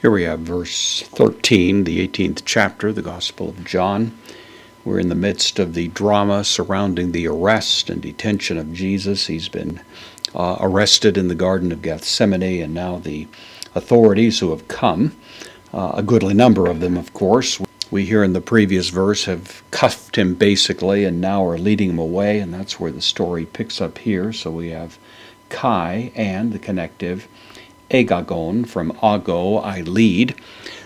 Here we have verse 13, the 18th chapter, the Gospel of John. We're in the midst of the drama surrounding the arrest and detention of Jesus. He's been arrested in the Garden of Gethsemane, and now the authorities who have come, a goodly number of them, of course, we hear in the previous verse, have cuffed him basically and now are leading him away, and that's where the story picks up here. So we have Kai and the connective egagon, from ago, I lead.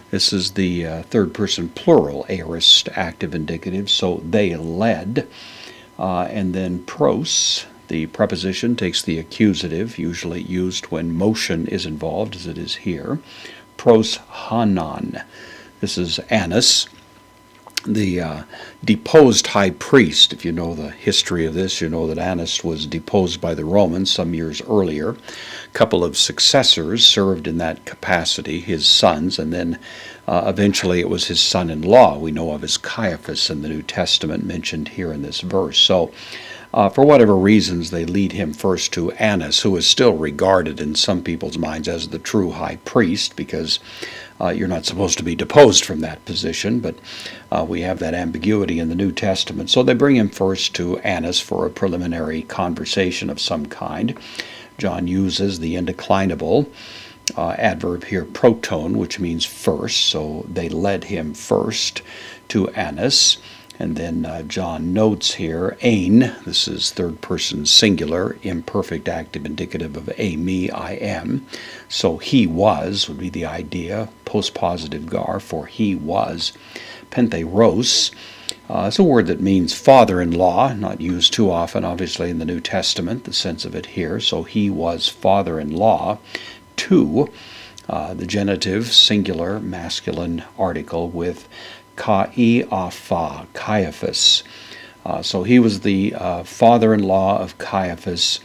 This is the third person plural aorist active indicative, so they led. And then pros, the preposition, takes the accusative, usually used when motion is involved, as it is here. Pros hanan. This is Annas, the deposed high priest. If you know the history of this, you know that Annas was deposed by the Romans some years earlier. A couple of successors served in that capacity, his sons, and then eventually it was his son-in-law we know of as Caiaphas in the New Testament, mentioned here in this verse. So for whatever reasons, they lead him first to Annas, who is still regarded in some people's minds as the true high priest, because you're not supposed to be deposed from that position, but we have that ambiguity in the New Testament. So they bring him first to Annas for a preliminary conversation of some kind. John uses the indeclinable adverb here, proton, which means first, so they led him first to Annas. And then John notes here, ein, this is third person singular, imperfect active indicative of me, I am. So he was would be the idea, postpositive gar, for he was. Pentheros, it's a word that means father-in-law, not used too often, obviously, in the New Testament, the sense of it here. So he was father-in-law to, the genitive, singular, masculine article with Caiapha, Caiaphas. So he was the father-in-law of Caiaphas,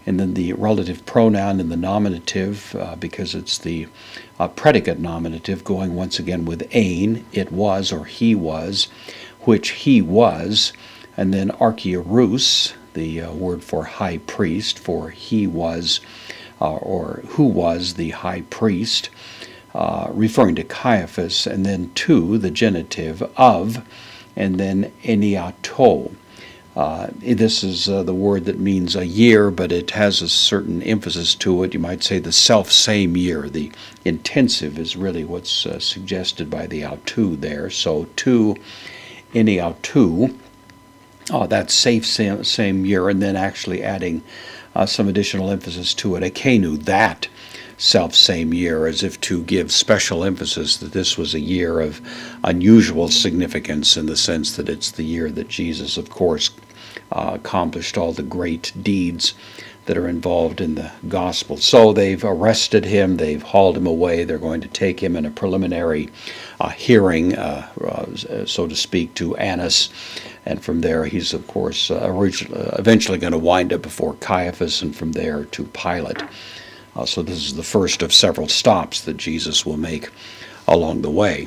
and then the relative pronoun in the nominative, because it's the predicate nominative, going once again with ein, it was or he was, which he was, and then archiarus, the word for high priest, for he was, or who was the high priest, referring to Caiaphas, and then to, the genitive of, and then eniato. This is the word that means a year, but it has a certain emphasis to it. You might say the self-same year. The intensive is really what's suggested by the autu there. So to eniautu, that same year, and then actually adding some additional emphasis to it. Akenu, that self-same year, as if to give special emphasis that this was a year of unusual significance, in the sense that it's the year that Jesus, of course, accomplished all the great deeds that are involved in the gospel. So they've arrested him, they've hauled him away, they're going to take him in a preliminary hearing, so to speak, to Annas, and from there he's, of course, eventually going to wind up before Caiaphas, and from there to Pilate. So this is the first of several stops that Jesus will make along the way.